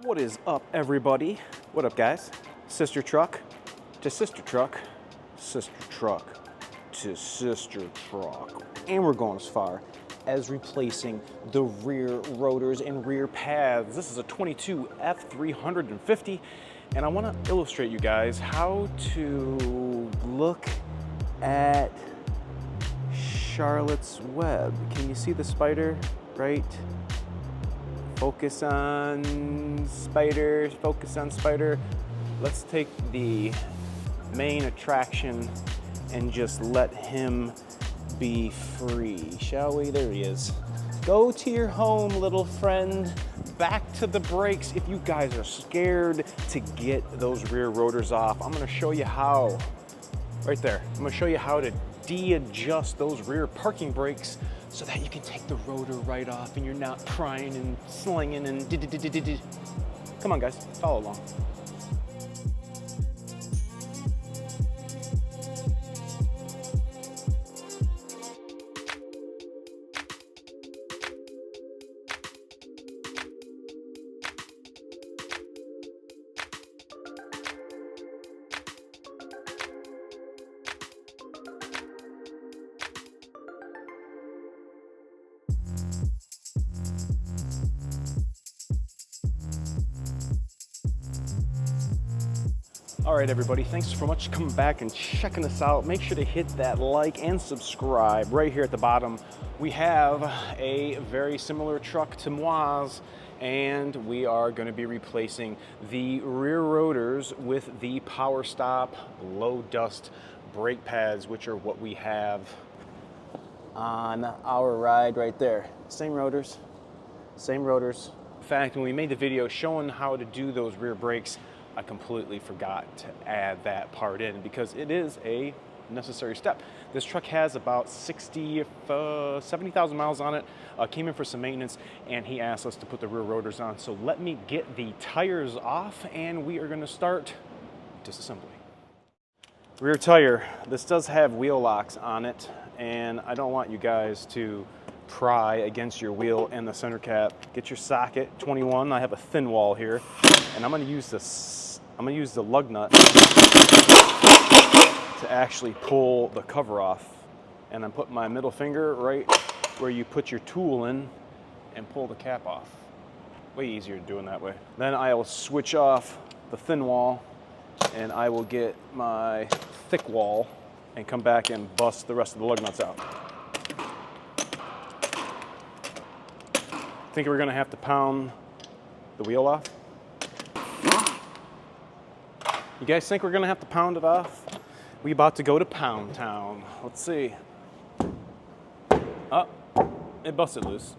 What is up, everybody? What up, guys? Sister truck to sister truck, sister truck to sister truck. And we're going as far as replacing the rear rotors and rear pads. This is a 22 F350, and I want to illustrate you guys how to look at Charlotte's Web. Can you see the spider, right? Focus on spider, focus on spider. Let's take the main attraction and just let him be free, shall we? There he is. Go to your home, little friend. Back to the brakes. If you guys are scared to get those rear rotors off, I'm gonna show you how. Right there. I'm gonna show you how to de-adjust those rear parking brakes so that you can take the rotor right off and you're not prying and slinging and Come on, guys, follow along. All right, everybody, thanks so much for coming back and checking us out. Make sure to hit that like and subscribe. Right here at the bottom, we have a very similar truck to Moi's, and we are going to be replacing the rear rotors with the Power Stop low dust brake pads, which are what we have on our ride right there. Same rotors, same rotors. In fact, when we made the video showing how to do those rear brakes, I completely forgot to add that part in because it is a necessary step. This truck has about 70,000 miles on it. Came in for some maintenance, and he asked us to put the rear rotors on. So let me get the tires off, and we are going to start disassembly. Rear tire. This does have wheel locks on it, and I don't want you guys to pry against your wheel and the center cap. Get your socket 21. I have a thin wall here, and I'm going to use the lug nut to actually pull the cover off. And I'm putting my middle finger right where you put your tool in and pull the cap off. Way easier doing that way. Then I will switch off the thin wall, and I will get my thick wall and come back and bust the rest of the lug nuts out. Think we're gonna have to pound the wheel off? You guys think we're gonna have to pound it off? We about to go to Pound Town. Let's see. Oh, it busted loose.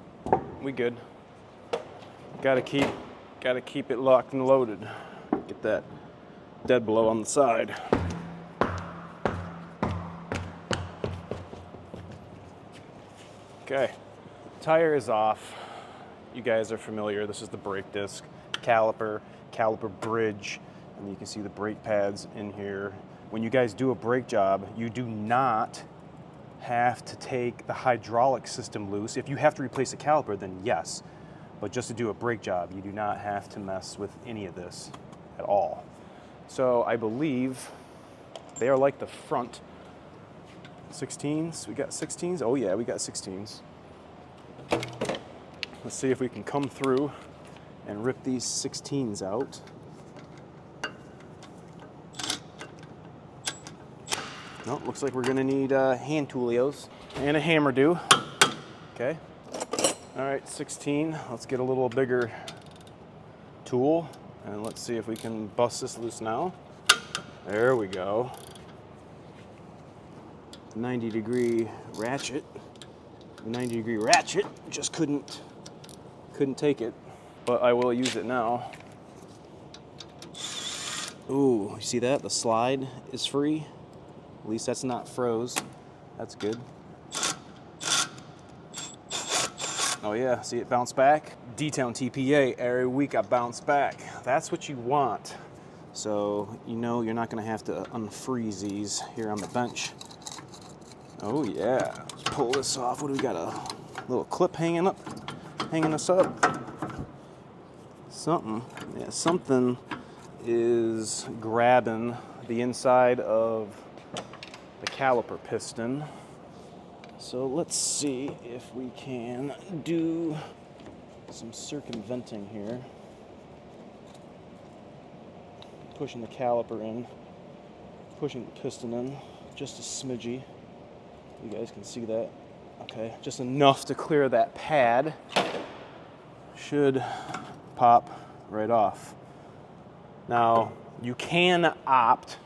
We good. Gotta keep it locked and loaded. Get that dead blow on the side. Okay, tire is off. You guys are familiar. This is the brake disc, caliper bridge, and you can see the brake pads in here. When you guys do a brake job, you do not have to take the hydraulic system loose. If you have to replace a caliper, then yes. But just to do a brake job, you do not have to mess with any of this at all. So I believe they are like the front 16s. We got 16s? Oh yeah, we got 16s. Let's see if we can come through and rip these 16s out. Nope, looks like we're gonna need hand toolios and a hammer do. Okay. All right, 16. Let's get a little bigger tool, and let's see if we can bust this loose now. There we go. 90-degree ratchet. The 90-degree ratchet just couldn't take it, but I will use it now. Ooh, you see that? The slide is free. At least that's not froze. That's good. Oh yeah, see it bounce back? D-Town TPA, every week I bounce back. That's what you want. So you know you're not gonna have to unfreeze these here on the bench. Oh yeah, let's pull this off. What do we got, a little clip hanging us up? something is grabbing the inside of the caliper piston. So let's see if we can do some circumventing here. Pushing the caliper in, pushing the piston in, just a smidgy. You guys can see that. Okay, just enough to clear that pad. Should pop right off. Now, you can opt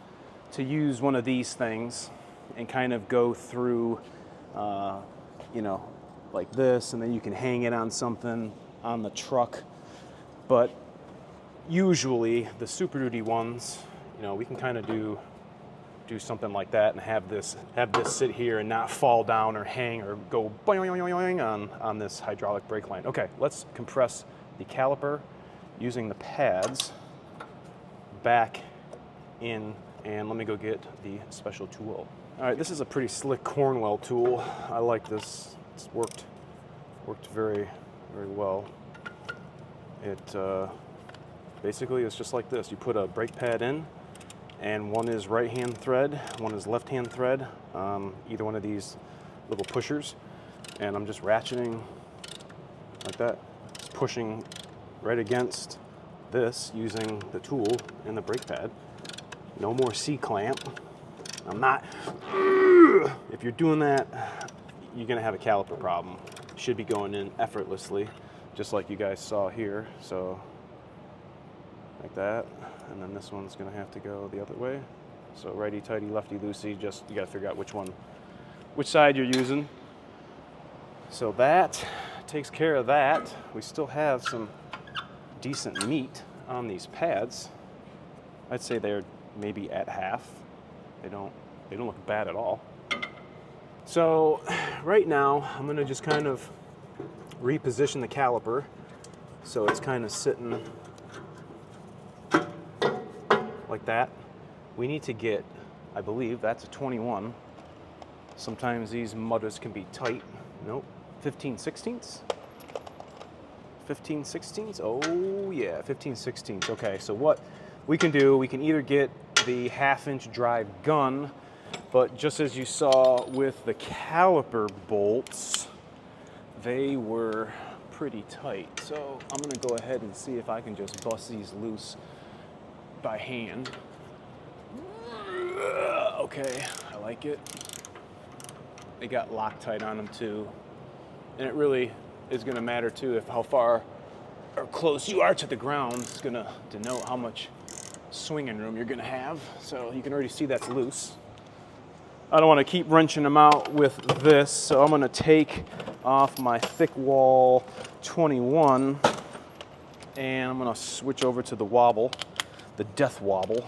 to use one of these things and kind of go through, you know, like this, and then you can hang it on something on the truck. But usually the Superduty ones, you know, we can kind of do something like that and have this sit here and not fall down or hang or go boing on this hydraulic brake line. Okay, let's compress the caliper using the pads back in, and let me go get the special tool. All right, this is a pretty slick Cornwell tool. I like this. It's worked very, very well. It basically it's just like this. You put a brake pad in, and one is right-hand thread, one is left-hand thread, either one of these little pushers, and I'm just ratcheting like that, just pushing right against this using the tool and the brake pad. No more C-clamp. I'm not, if you're doing that, you're gonna have a caliper problem. Should be going in effortlessly, just like you guys saw here. So like that, and then this one's gonna have to go the other way. So righty-tighty, lefty-loosey, just you gotta figure out which side you're using. So that takes care of that. We still have some decent meat on these pads. I'd say they're maybe at half. They don't look bad at all. So right now I'm gonna just kind of reposition the caliper so it's kind of sitting like that. We need to get, I believe that's a 21. Sometimes these modd'eds can be tight. Nope, 15/16. 15/16. Oh yeah, 15/16. Okay, so what we can do, we can either get the 1/2-inch drive gun, but just as you saw with the caliper bolts, they were pretty tight. So I'm gonna go ahead and see if I can just bust these loose by hand. Okay, I like it. They got Loctite on them too. And it really is gonna matter too if how far or close you are to the ground. It's gonna denote how much swinging room you're gonna have. So you can already see that's loose. I don't wanna keep wrenching them out with this, so I'm gonna take off my thick wall 21 and I'm gonna switch over to the wobble, the death wobble,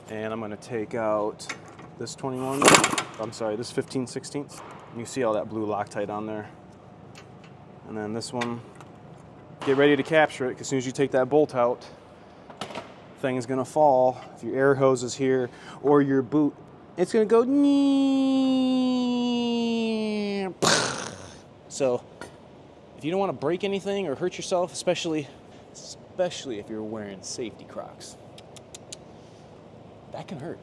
and I'm gonna take out this 21, I'm sorry, this 15/16. You see all that blue Loctite on there. And then this one, get ready to capture it, because as soon as you take that bolt out, thing is gonna fall. If your air hose is here or your boot, it's gonna go. So if you don't want to break anything or hurt yourself, especially if you're wearing safety Crocs, that can hurt.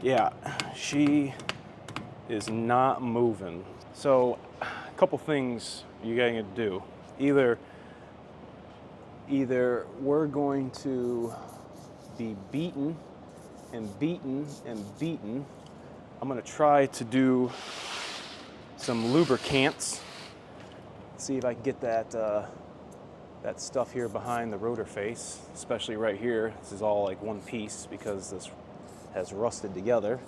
Yeah, she is not moving. So a couple things you gotta do. Either we're going to be beaten and beaten and beaten. I'm gonna try to do some lubricants. See if I can get that that stuff here behind the rotor face, especially right here. This is all like one piece because this has rusted together.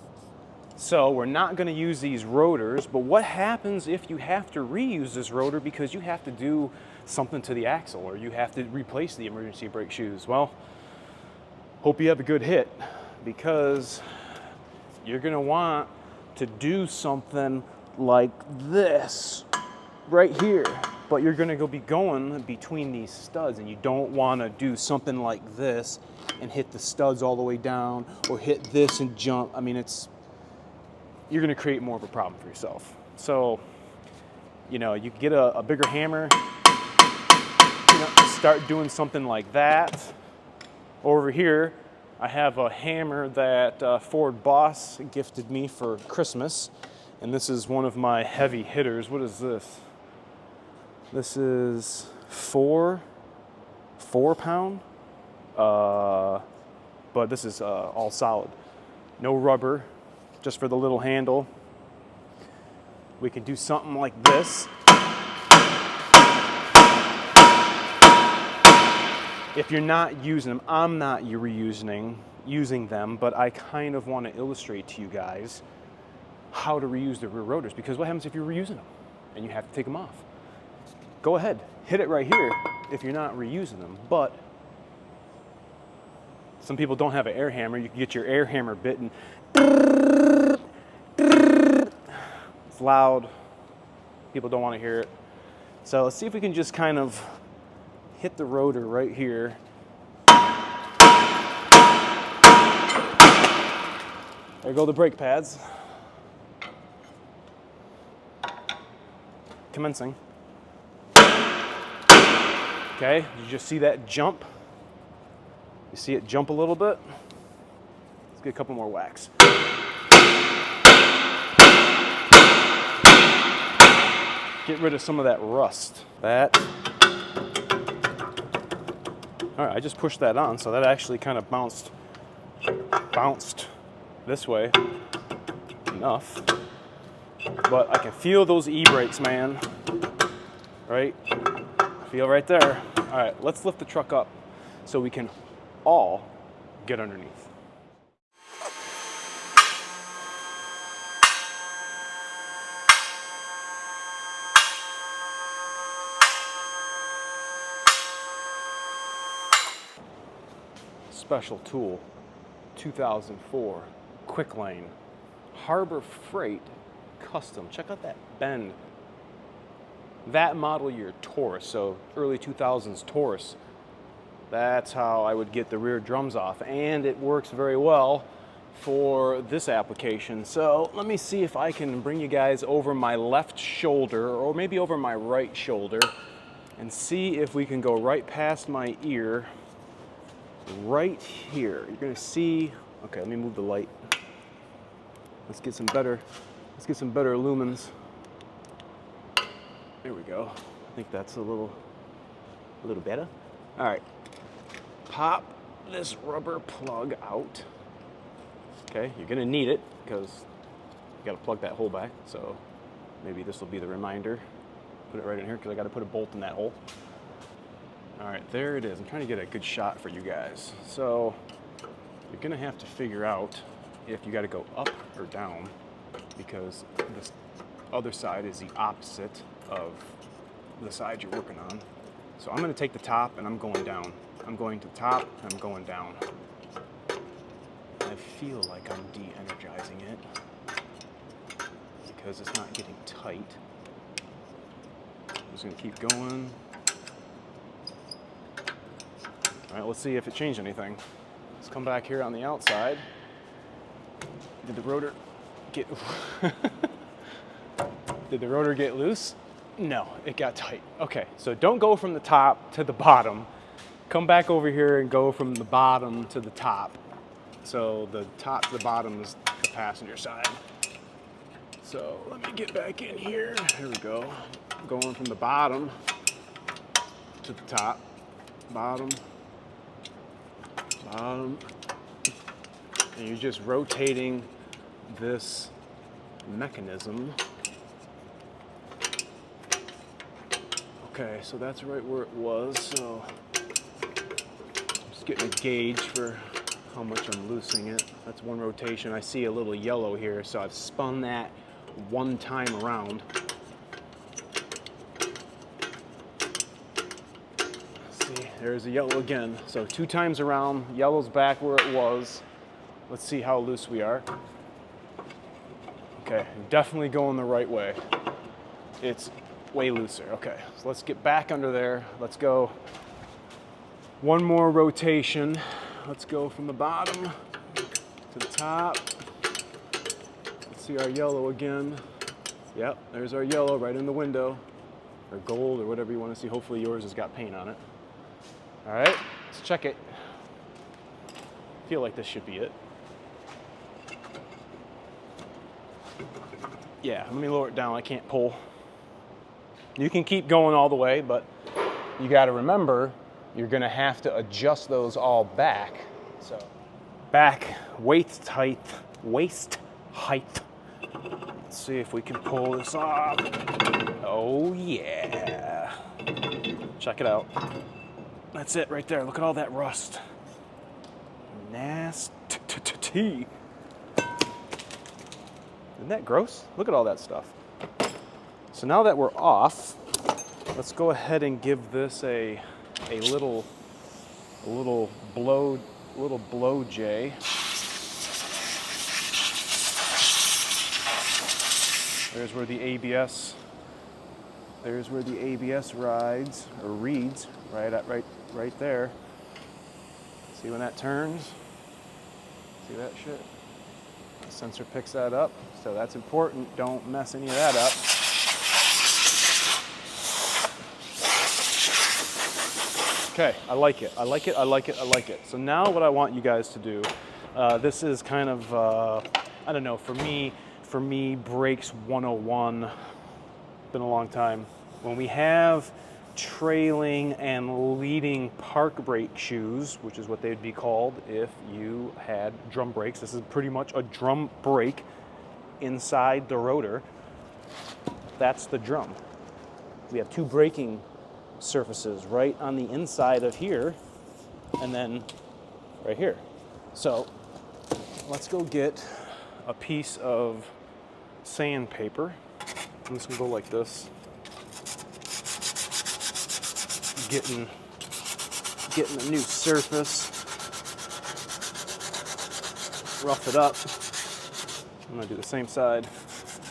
So we're not gonna use these rotors, but what happens if you have to reuse this rotor because you have to do something to the axle or you have to replace the emergency brake shoes? Well, hope you have a good hit, because you're gonna want to do something like this right here, but you're gonna be going between these studs, and you don't wanna do something like this and hit the studs all the way down or hit this and jump. I mean, you're gonna create more of a problem for yourself. So, you know, you get a bigger hammer, you know, start doing something like that. Over here, I have a hammer that Ford boss gifted me for Christmas. And this is one of my heavy hitters. What is this? This is 4 pound. But this is all solid. No rubber, just for the little handle. We can do something like this. If you're not using them, I'm not using them, but I kind of want to illustrate to you guys how to reuse the rear rotors, because what happens if you're reusing them and you have to take them off? Go ahead, hit it right here if you're not reusing them, but some people don't have an air hammer. You can get your air hammer bit and it's loud. People don't want to hear it. So let's see if we can just kind of hit the rotor right here. There go the brake pads. Commencing. Okay, you just see that jump? You see it jump a little bit? Let's get a couple more whacks. Get rid of some of that rust. That. All right, I just pushed that on, so that actually kind of bounced this way enough. But I can feel those e-brakes, man. Right? Feel right there. All right, let's lift the truck up so we can all get underneath. Special tool, 2004 Quick Lane, Harbor Freight Custom. Check out that bend. That model year Taurus, so early 2000s Taurus. That's how I would get the rear drums off, and it works very well for this application. So let me see if I can bring you guys over my left shoulder, or maybe over my right shoulder, and see if we can go right past my ear. Right here, you're gonna see. Okay, let me move the light. Let's get some better lumens. There we go. I think that's a little better. All right, pop this rubber plug out. Okay, you're gonna need it because you gotta plug that hole back. So maybe this will be the reminder. Put it right in here because I gotta put a bolt in that hole. All right, there it is. I'm trying to get a good shot for you guys. So you're gonna have to figure out if you gotta go up or down, because this other side is the opposite of the side you're working on. So I'm gonna take the top and I'm going down. I'm going to the top and I'm going down. I feel like I'm de-energizing it because it's not getting tight. I'm just gonna keep going. All right, let's see if it changed anything. Let's come back here on the outside. Did the rotor get Did the rotor get loose? No, it got tight. Okay, so don't go from the top to the bottom. Come back over here and go from the bottom to the top. So the top to the bottom is the passenger side. So let me get back in here. Here we go. Going from the bottom to the top. Bottom. And you're just rotating this mechanism. Okay, so that's right where it was. So I'm just getting a gauge for how much I'm loosening it. That's one rotation. I see a little yellow here, so I've spun that one time around. There's a yellow again. So 2 times around, yellow's back where it was. Let's see how loose we are. Okay, definitely going the right way. It's way looser. Okay, so let's get back under there. Let's go one more rotation. Let's go from the bottom to the top. Let's see our yellow again. Yep, there's our yellow right in the window, or gold, or whatever you want to see. Hopefully yours has got paint on it. All right, let's check it. I feel like this should be it. Yeah, let me lower it down. I can't pull. You can keep going all the way, but you got to remember you're going to have to adjust those all back. So back, waist height. Let's see if we can pull this off. Oh yeah. Check it out. That's it right there. Look at all that rust. Nasty. Isn't that gross? Look at all that stuff. So now that we're off, let's go ahead and give this a little blow J. There's where the ABS. There's where the ABS rides or reads right there. See when that turns? See that shit? The sensor picks that up, so that's important. Don't mess any of that up. Okay, I like it. I like it. I like it. I like it. So now what I want you guys to do, this is kind of, I don't know, for me, brakes 101. Been a long time. When we have trailing and leading park brake shoes, which is what they'd be called if you had drum brakes. This is pretty much a drum brake inside the rotor. That's the drum. We have two braking surfaces right on the inside of here and then right here. So let's go get a piece of sandpaper. I'm just gonna go like this. Getting a new surface. Rough it up. I'm gonna do the same side.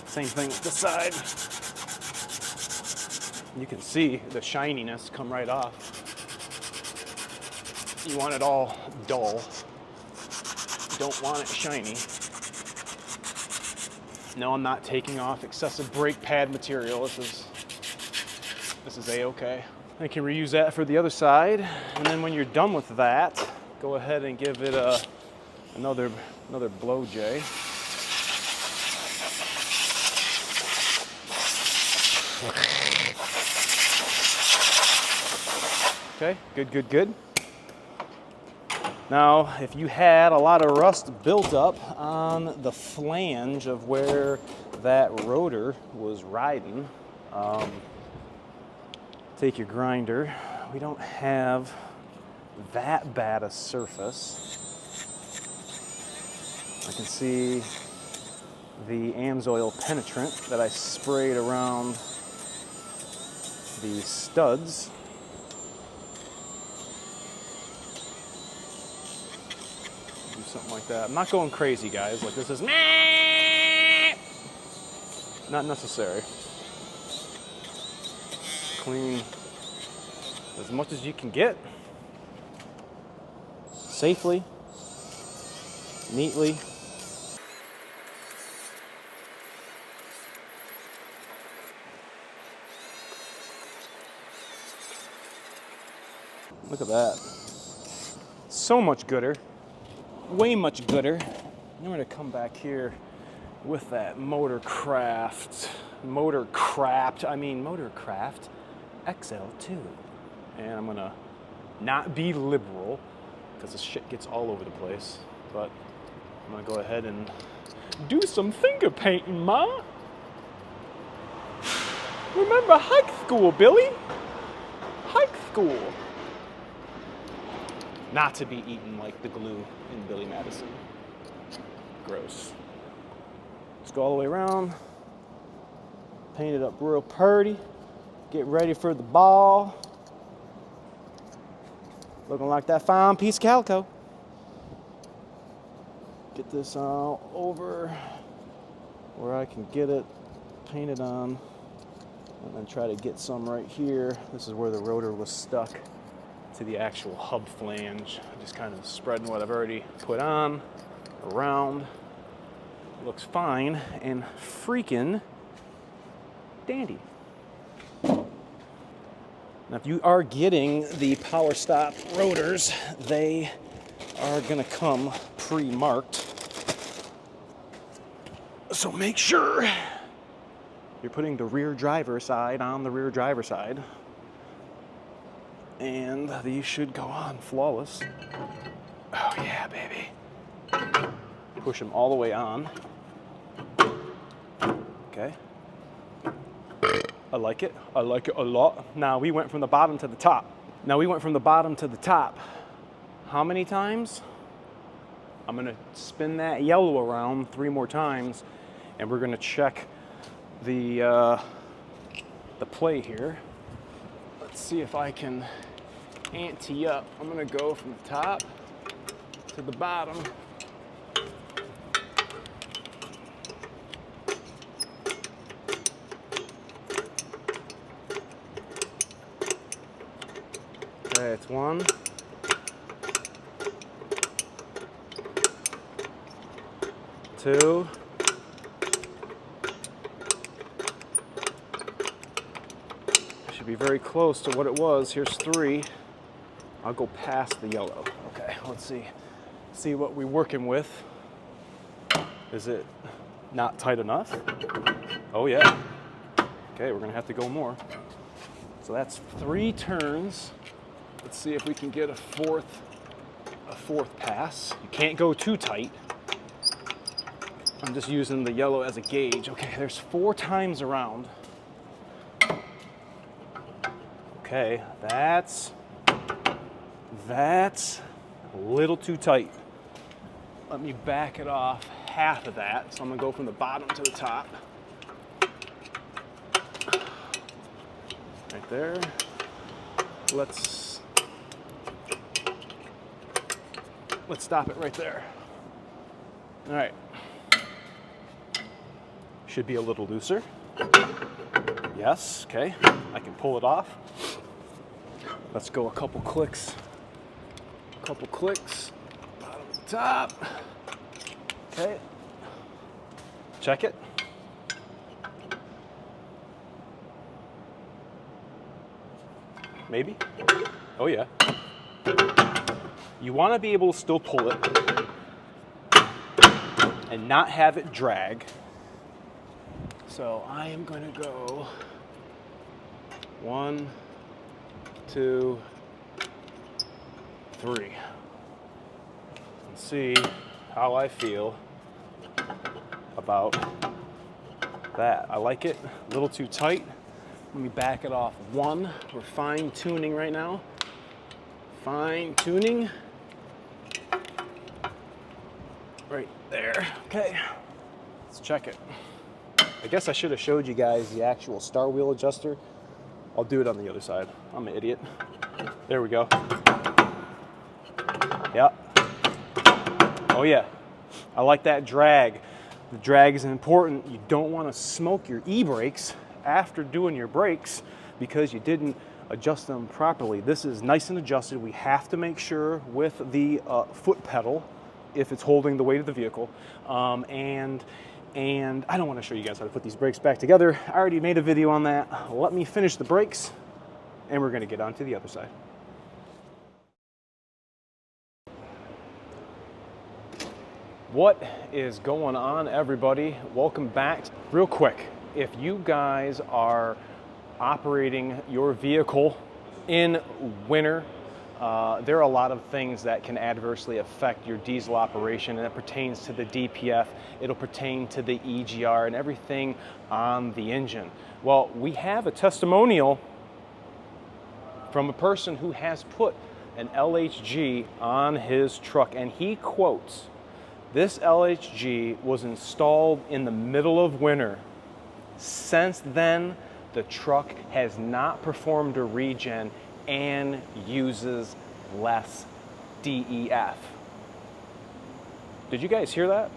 Same thing with this side. You can see the shininess come right off. You want it all dull. You don't want it shiny. No, I'm not taking off excessive brake pad material. This is A-okay. I can reuse that for the other side, and then when you're done with that, go ahead and give it another blow J. Okay, good. Now, if you had a lot of rust built up on the flange of where that rotor was riding, take your grinder. We don't have that bad a surface. I can see the Amsoil penetrant that I sprayed around the studs. Do something like that. I'm not going crazy, guys. Like this is not necessary. Clean as much as you can get, safely, neatly. Look at that. So much gooder, way much gooder. I'm going to come back here with that Motorcraft XL2. And I'm gonna not be liberal because this shit gets all over the place, but I'm gonna go ahead and do some finger painting, Ma. Remember high school, Billy? High school. Not to be eaten like the glue in Billy Madison. Gross. Let's go all the way around. Paint it up real pretty. Get ready for the ball. Looking like that fine piece of calico. Get this all over where I can get it painted on. And then try to get some right here. This is where the rotor was stuck to the actual hub flange. Just kind of spreading what I've already put on around. Looks fine and freaking dandy. Now, if you are getting the power stop rotors, they are gonna come pre-marked. So make sure you're putting the rear driver side on the rear driver side. And these should go on flawless. Oh yeah, baby. Push them all the way on. Okay. I like it. I like it a lot. Now we went from the bottom to the top. How many times? I'm gonna spin that yellow around 3 more times, and we're gonna check the play here. Let's see if I can ante up. I'm gonna go from the top to the bottom. Okay, it's 1. 2. Should be very close to what it was. Here's 3. I'll go past the yellow. Okay, let's see what we're working with. Is it not tight enough? Oh yeah. Okay, we're gonna have to go more. So that's 3 turns. Let's see if we can get a fourth pass. You can't go too tight. I'm just using the yellow as a gauge. Okay, there's 4 times around. Okay, that's a little too tight. Let me back it off half of that. So I'm gonna go from the bottom to the top. Right there. Let's stop it right there. All right. Should be a little looser. Yes, okay. I can pull it off. Let's go a couple clicks. Bottom to top. Okay. Check it. Maybe. Oh yeah. You want to be able to still pull it and not have it drag. So I am going to go 1, 2, 3. And see how I feel about that. I like it. A little too tight. Let me back it off 1. We're fine tuning right now. Fine tuning. Right there. Okay. Let's check it. I guess I should have showed you guys the actual star wheel adjuster. I'll do it on the other side. I'm an idiot. There we go. Yeah. Oh yeah. I like that drag. The drag is important. You don't want to smoke your e-brakes after doing your brakes because you didn't adjust them properly. This is nice and adjusted. We have to make sure with the foot pedal if it's holding the weight of the vehicle. And I don't want to show you guys how to put these brakes back together. I already made a video on that. Let me finish the brakes and we're going to get on to the other side. What is going on, everybody? Welcome back. Real quick, if you guys are operating your vehicle in winter, there are a lot of things that can adversely affect your diesel operation, and it pertains to the DPF, it'll pertain to the EGR and everything on the engine. Well, we have a testimonial from a person who has put an LHG on his truck, and he quotes, "This LHG was installed in the middle of winter. Since then, the truck has not performed a regen and uses less DEF." Did you guys hear that?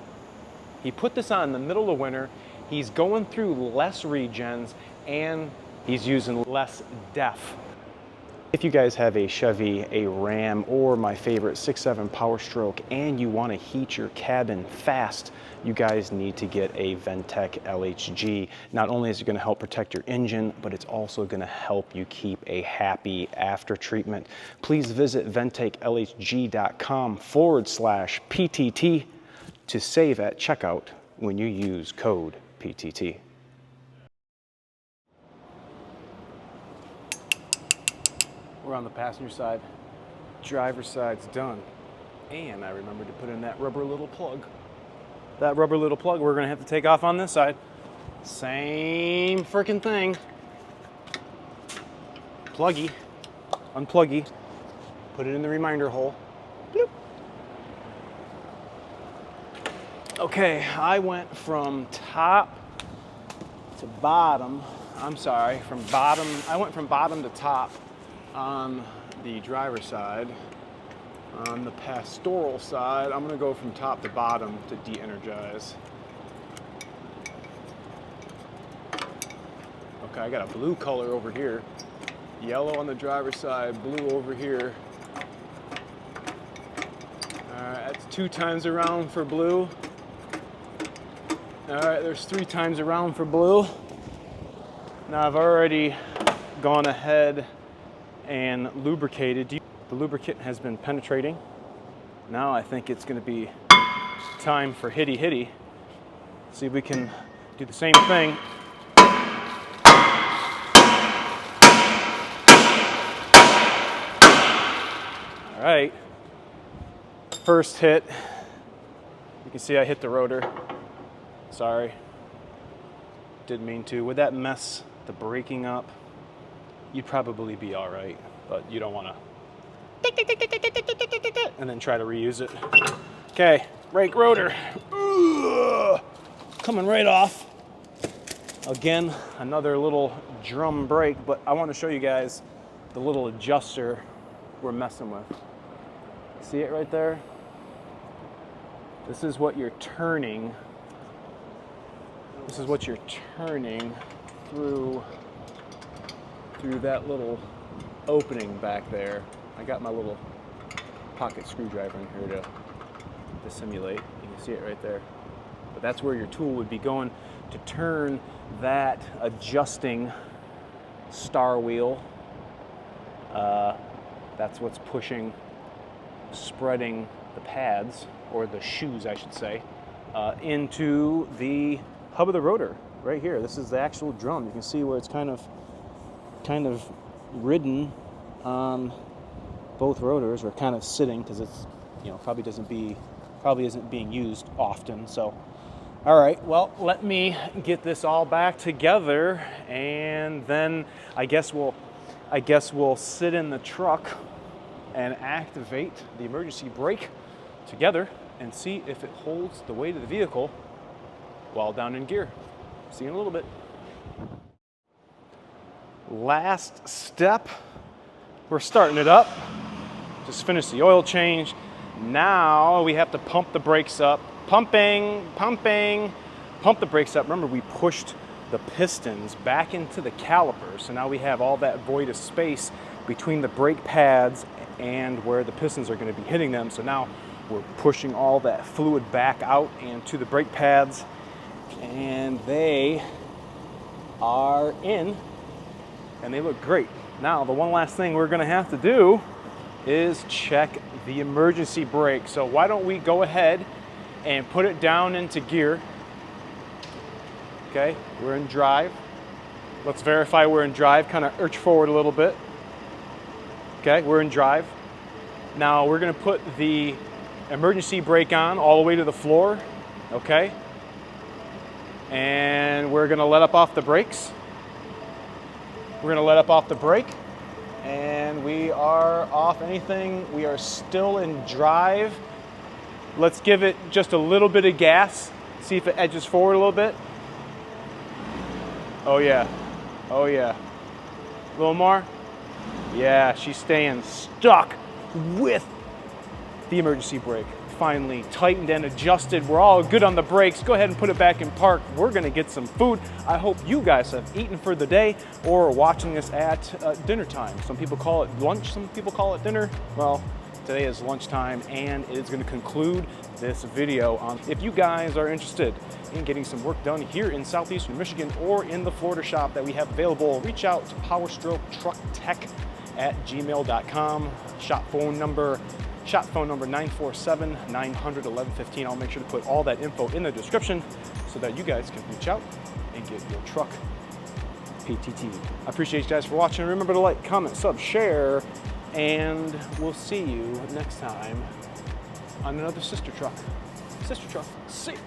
He put this on in the middle of winter. He's going through less regens and he's using less DEF. If you guys have a Chevy, a Ram, or my favorite 6.7 Power Stroke, and you want to heat your cabin fast, you guys need to get a Ventec LHG. Not only is it going to help protect your engine, but it's also going to help you keep a happy after treatment. Please visit venteklhg.com/PTT to save at checkout when you use code PTT. We're on the passenger side, driver's side's done. And I remembered to put in that rubber little plug. That rubber little plug we're gonna have to take off on this side. Same freaking thing. Pluggy, unpluggy, put it in the reminder hole. Bloop. Okay, I went from top to bottom. I'm sorry, I went from bottom to top on the driver's side. On the pastoral side, I'm gonna go from top to bottom to de-energize. Okay, I got a blue color over here. Yellow on the driver's side, blue over here. All right, that's 2 times around for blue. All right, there's 3 times around for blue. Now I've already gone ahead and lubricated. The lubricant has been penetrating. Now I think it's going to be time for hitty. See if we can do the same thing. All right, first hit. You can see I hit the rotor. Sorry, didn't mean to. Would that mess the braking up? You'd probably be all right, but you don't want to and then try to reuse it. Okay, brake rotor. Ugh, coming right off. Again, another little drum brake, but I want to show you guys the little adjuster we're messing with. See it right there? This is what you're turning. This is what you're turning through that little opening back there. I got my little pocket screwdriver in here to simulate. You can see it right there. But that's where your tool would be going to turn that adjusting star wheel. That's what's pushing, spreading the pads, or the shoes I should say, into the hub of the rotor right here. This is the actual drum. You can see where it's kind of ridden on both rotors, or kind of sitting, because it's, you know, probably isn't being used often. So all right, well, let me get this all back together, and then I guess we'll sit in the truck and activate the emergency brake together and see if it holds the weight of the vehicle while down in gear. See you in a little bit. Last step, we're starting it up. Just finished the oil change. Now we have to pump the brakes up. Pump the brakes up. Remember, we pushed the pistons back into the calipers, so now we have all that void of space between the brake pads and where the pistons are going to be hitting them. So now we're pushing all that fluid back out into the brake pads, and they are in, and they look great. Now the one last thing we're going to have to do is check the emergency brake. So why don't we go ahead and put it down into gear. Okay, we're in drive. Let's verify we're in drive. Kind of urge forward a little bit. Okay, we're in drive. Now we're going to put the emergency brake on all the way to the floor. Okay, and we're going to let up off the brakes. We're going to let up off the brake, and we are off anything. We are still in drive. Let's give it just a little bit of gas. See if it edges forward a little bit. Oh yeah, oh yeah. A little more. Yeah, she's staying stuck with the emergency brake. finally tightened and adjusted. We're all good on the brakes. Go ahead and put it back in park. We're gonna get some food. I hope you guys have eaten for the day or are watching this at dinner time. Some people call it lunch, some people call it dinner. Well, today is lunchtime and it is gonna conclude this video on. If you guys are interested in getting some work done here in Southeastern Michigan or in the Florida shop that we have available, reach out to powerstroke@gmail.com. Shop phone number 947-900-1115. I'll make sure to put all that info in the description so that you guys can reach out and get your truck PTT. I appreciate you guys for watching. Remember to like, comment, sub, share, and we'll see you next time on another sister truck. See you.